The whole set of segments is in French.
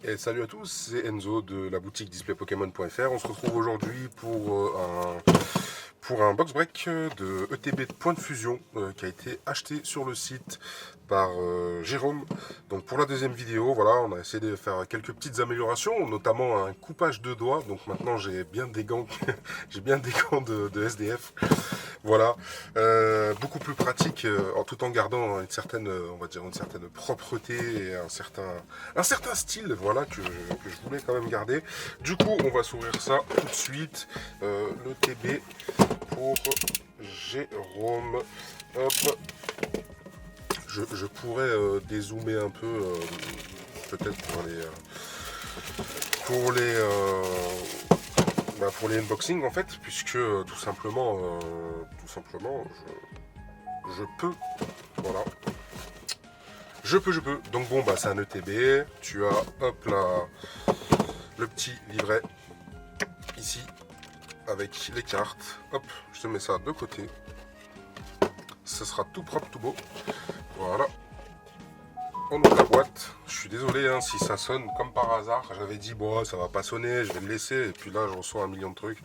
Et salut à tous, c'est Enzo de la boutique displaypokémon.fr. On se retrouve aujourd'hui pour un box break de ETB de Point de Fusion qui a été acheté sur le site par Jérôme. Donc pour la deuxième vidéo, voilà, on a essayé de faire quelques petites améliorations, notamment un coupage de doigts. Donc maintenant j'ai bien des gants, j'ai bien des gants de SDF. Voilà, beaucoup plus pratique, tout en gardant une certaine, on va dire une certaine propreté et un certain style, voilà, que je voulais quand même garder. Du coup, on va s'ouvrir ça tout de suite. Le TB pour Jérôme. Hop, je pourrais dézoomer un peu, peut-être pour les unboxings en fait, puisque tout simplement, je peux, voilà, je peux. Donc bon, bah c'est un ETB. Tu as, hop là, le petit livret ici avec les cartes. Hop, je te mets ça de côté. Ce sera tout propre, tout beau. Voilà. On ouvre la boîte. Je suis désolé hein, si ça sonne comme par hasard. J'avais dit bon, ça va pas sonner, je vais le laisser. Et puis là, je reçois un million de trucs.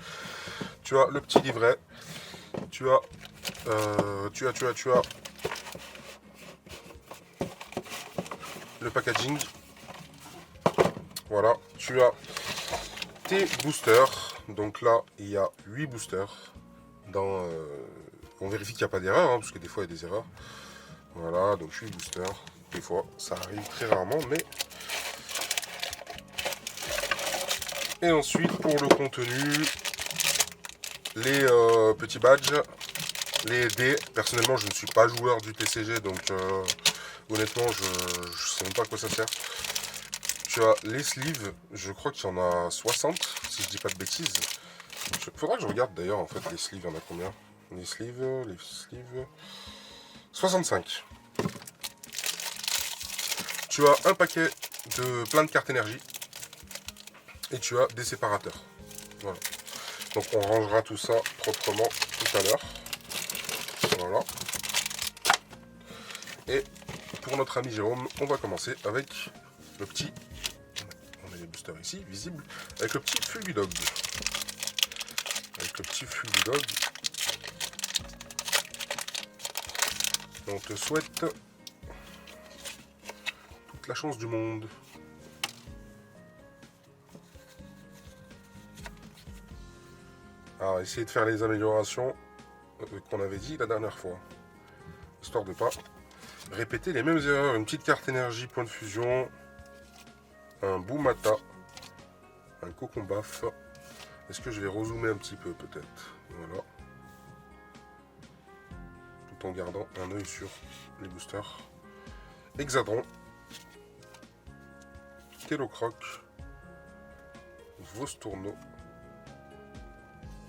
Tu as le petit livret. Tu as le packaging. Voilà. Tu as tes boosters. Donc là, il y a 8 boosters. On vérifie qu'il n'y a pas d'erreur, hein, parce que des fois, il y a des erreurs. Voilà, donc 8 boosters. Des fois, ça arrive très rarement, mais... Et ensuite, pour le contenu, les petits badges, les dés. Personnellement, je ne suis pas joueur du TCG, donc honnêtement, je ne sais même pas à quoi ça sert. Tu as les sleeves, je crois qu'il y en a 60, si je dis pas de bêtises. Faudra que je regarde d'ailleurs, en fait, les sleeves, il y en a combien? Les sleeves... 65. Tu as un paquet de plein de cartes énergie. Et tu as des séparateurs. Voilà. Donc on rangera tout ça proprement tout à l'heure. Voilà. Et pour notre ami Jérôme, on va commencer avec le petit... On a les boosters ici, visibles. Avec le petit Fulgudog. On te souhaite toute la chance du monde. Alors, essayer de faire les améliorations qu'on avait dit la dernière fois. Histoire de pas répéter les mêmes erreurs. Une petite carte énergie, point de fusion. Un Boumata. Un Cocombaf. Est-ce que je vais rezoomer un petit peu peut-être? Voilà. Tout en gardant un œil sur les boosters. Hexadron. Kellocroc. Vostourneau.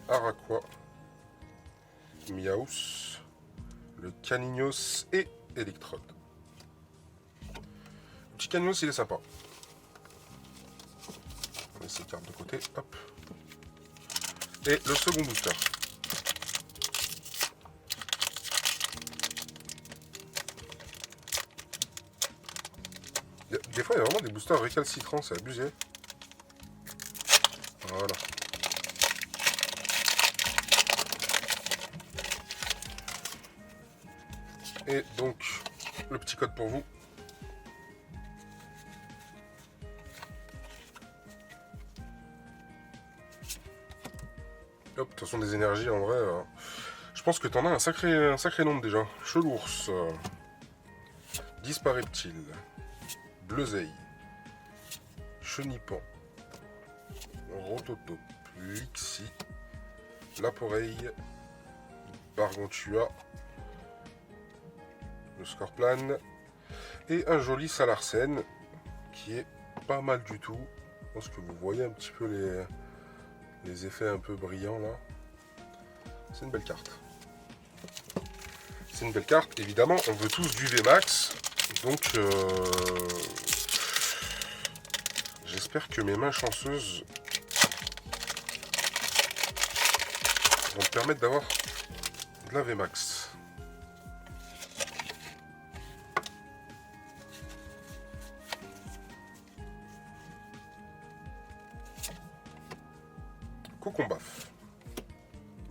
Araqua. Miaus. Le Canignos et Electrode. Le petit Canignos, il est sympa. On laisse ces cartes de côté. Hop. Et le second booster. Des fois, il y a vraiment des boosters récalcitrants, c'est abusé. Voilà. Et donc, le petit code pour vous. Hop, de toute façon, des énergies, en vrai, je pense que tu en as un sacré nombre déjà. Chelours, Dispareptile, Bleuzeille, Chenipan, Rototo, Lixi, Laporeille, Bargantua, le Scorplan et un joli Salarsen qui est pas mal du tout. Je pense que vous voyez un petit peu les effets un peu brillants là. C'est une belle carte. C'est une belle carte. Évidemment, on veut tous du VMAX. Donc, j'espère que mes mains chanceuses vont me permettre d'avoir de la VMAX. Cocon Baf,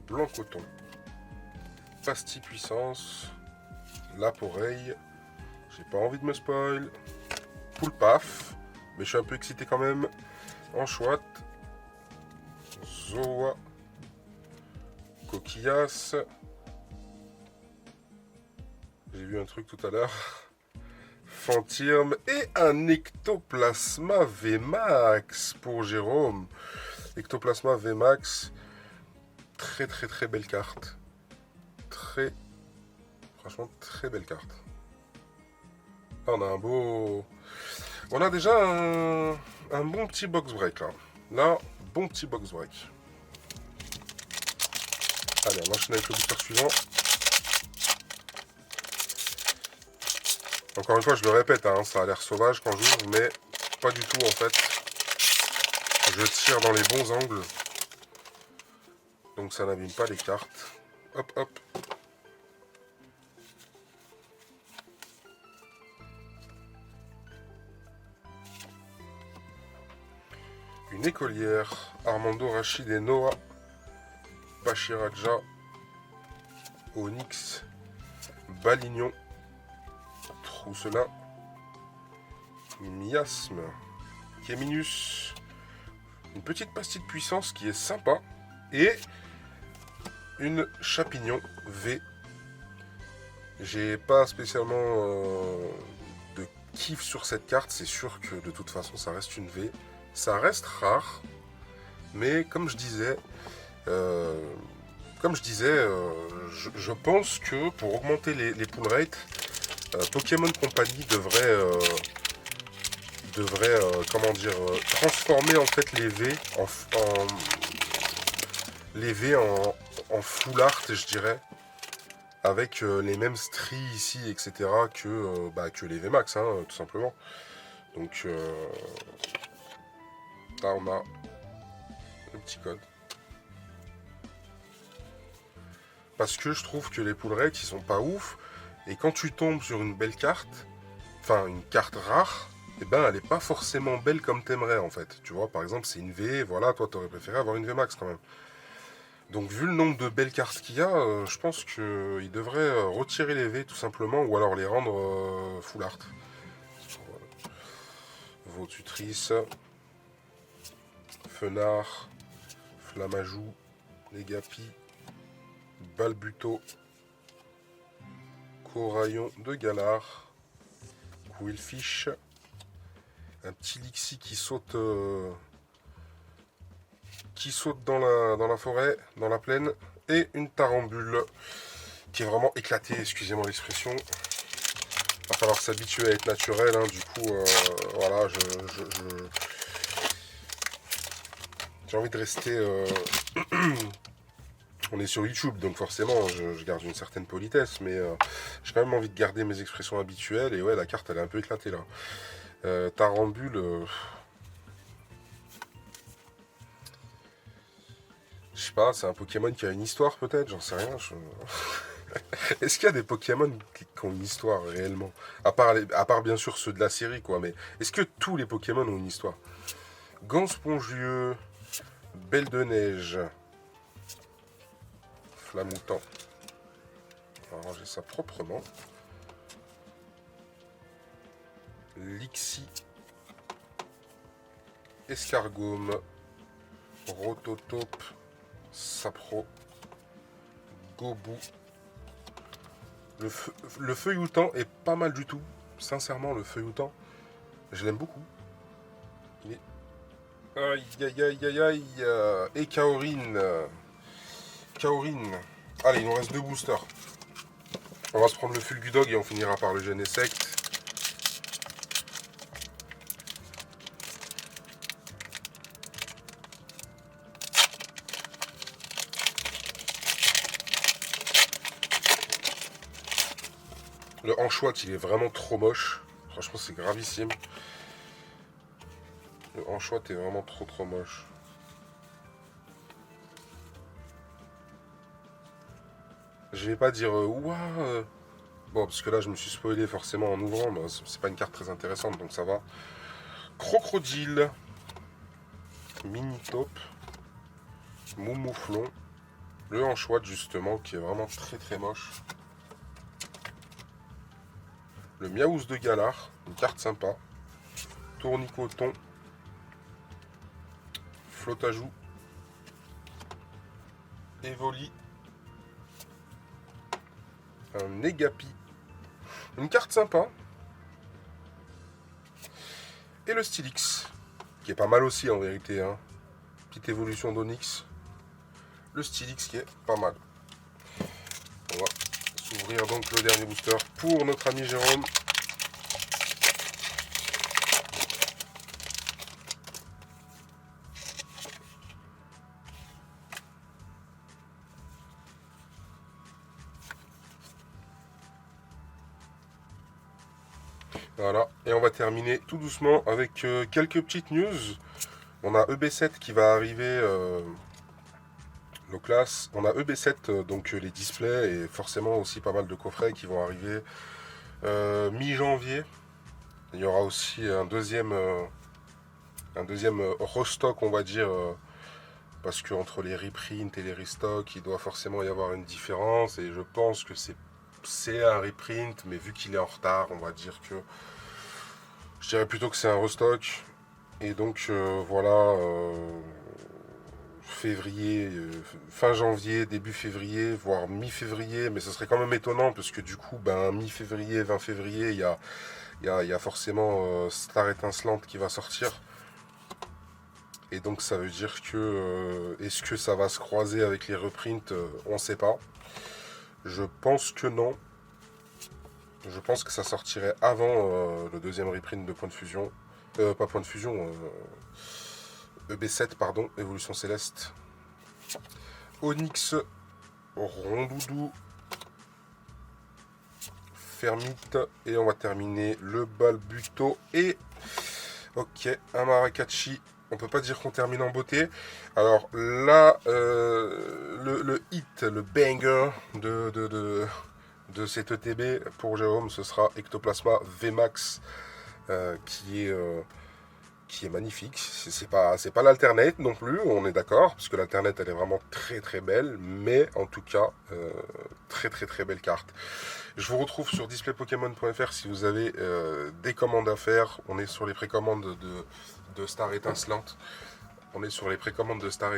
Blanc Coton, Pastille Puissance, Lape Oreille, j'ai pas envie de me spoil, Poule Paf, mais je suis un peu excité quand même, Anchoite, Zoa, Coquillasse, j'ai vu un truc tout à l'heure, Fantirme et un Ectoplasma VMAX pour Jérôme. Ectoplasma VMAX, très très très belle carte. Franchement très belle carte. Là, on a un beau... On a déjà un bon petit box break là. Là, bon petit box break. Allez, on enchaîne avec le booster suivant. Encore une fois, je le répète, hein, ça a l'air sauvage quand j'ouvre, mais pas du tout en fait. Je tire dans les bons angles. Donc ça n'abîme pas les cartes. Hop, hop. Une écolière. Armando, Rachid et Noah. Pachiraja. Onyx. Balignon. Trousselin. Miasme. Kéminus. Une petite pastille de puissance qui est sympa. Et une Chapignon V. J'ai pas spécialement de kiff sur cette carte. C'est sûr que de toute façon ça reste une V. Ça reste rare. Mais comme je disais, je pense que pour augmenter les pull rates, Pokémon Company devrait comment dire, transformer en fait les V en full art, je dirais, avec les mêmes stries ici, etc. que les VMAX, hein, tout simplement. Donc là on a le petit code. Parce que je trouve que les pull rates ils sont pas ouf. Et quand tu tombes sur une belle carte, enfin une carte rare, et ben elle est pas forcément belle comme t'aimerais en fait. Tu vois, par exemple c'est une V, voilà, toi t'aurais préféré avoir une VMAX quand même. Donc vu le nombre de belles cartes qu'il y a, je pense qu'il devrait retirer les V tout simplement, ou alors les rendre full art. Vaututrice, Fenard, Flamajou, Légapi, Balbuto, Coraillon de Galard, Quillfish, un petit Lixi qui saute dans la forêt, dans la plaine, et une Tarambule qui est vraiment éclatée, excusez-moi l'expression. Il va falloir s'habituer à être naturel, hein, du coup, voilà, j'ai envie de rester... On est sur YouTube, donc forcément, je garde une certaine politesse, mais j'ai quand même envie de garder mes expressions habituelles, et ouais, la carte, elle est un peu éclatée, là. Tarambule... Je sais pas, c'est un Pokémon qui a une histoire peut-être, j'en sais rien. Est-ce qu'il y a des Pokémon qui ont une histoire réellement, à part bien sûr ceux de la série, quoi, mais est-ce que tous les Pokémon ont une histoire? Gant spongieux, Belle de neige, Flamoutant. On va ranger ça proprement. Lixi, Escargome, Rototope, Sapro, Gobou. Le feuilloutant est pas mal du tout. Sincèrement, le feuilloutant, je l'aime beaucoup. Il est... Aïe, aïe, aïe, aïe, aïe. Et Kaorine. Kaorine. Allez, il nous reste 2 boosters. On va se prendre le Fulgudog et on finira par le Genesect. Le Anchoite, il est vraiment trop moche. Franchement, c'est gravissime. Le Anchoite est vraiment trop moche. Je vais pas dire ouah. Bon, parce que là, je me suis spoilé forcément en ouvrant, mais c'est pas une carte très intéressante, donc ça va. Crocodile. Mini-Taupe. Moumouflon, le Anchois justement qui est vraiment très très moche. Le Miaous de Galard, une carte sympa. Tournicoton, Flotajou, Evoli, un Negapi, une carte sympa. Et le Stylix, qui est pas mal aussi en vérité, hein. Petite évolution d'Onyx. Le Stylix qui est pas mal. On va s'ouvrir donc le dernier booster pour notre ami Jérôme. Voilà, et on va terminer tout doucement avec quelques petites news. On a EB7 qui va arriver, nos classes. On a EB7, donc les displays, et forcément aussi pas mal de coffrets qui vont arriver mi-janvier. Il y aura aussi un deuxième restock, on va dire, parce qu'entre les reprints et les restocks, il doit forcément y avoir une différence, et je pense que c'est un reprint, mais vu qu'il est en retard, on va dire que je dirais plutôt que c'est un restock. Et donc voilà, février, fin janvier, début février, voire mi-février, mais ce serait quand même étonnant parce que du coup, ben, mi-février, 20 février, il y a forcément Star Étincelante qui va sortir. Et donc ça veut dire que est-ce que ça va se croiser avec les reprints, on ne sait pas. Je pense que non. Je pense que ça sortirait avant le deuxième reprint de Point de Fusion. Pas Point de Fusion, EB7, pardon, Évolution Céleste. Onyx, Rondoudou, Fermite, et on va terminer le Balbuto. Et, ok, un Maracatchi. On peut pas dire qu'on termine en beauté. Alors là, le hit, le banger de cet ETB pour Jérôme, ce sera Ectoplasma VMAX, qui est magnifique. C'est pas l'Alternate non plus, on est d'accord, parce que l'Alternate elle est vraiment très très belle, mais en tout cas, très très très belle carte. Je vous retrouve sur displaypokémon.fr si vous avez des commandes à faire. On est sur les précommandes de Star Étincelante. On est sur les précommandes de Star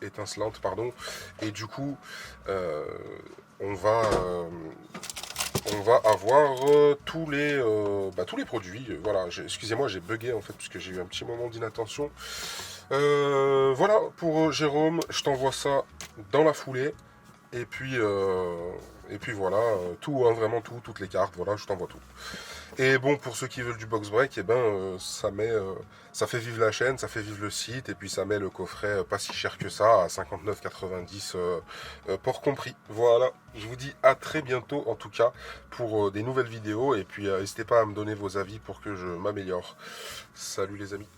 Étincelante, pardon. Et du coup, on va avoir tous les produits. Voilà, excusez-moi, j'ai bugué en fait, parce que j'ai eu un petit moment d'inattention. Voilà, pour Jérôme, je t'envoie ça dans la foulée. Et puis voilà, tout, hein, vraiment tout, toutes les cartes, voilà, je t'envoie tout. Et bon, pour ceux qui veulent du box break, ça fait vivre la chaîne, ça fait vivre le site, et puis ça met le coffret pas si cher que ça, à 59,90 port compris. Voilà, je vous dis à très bientôt en tout cas pour des nouvelles vidéos, et puis n'hésitez pas à me donner vos avis pour que je m'améliore. Salut les amis.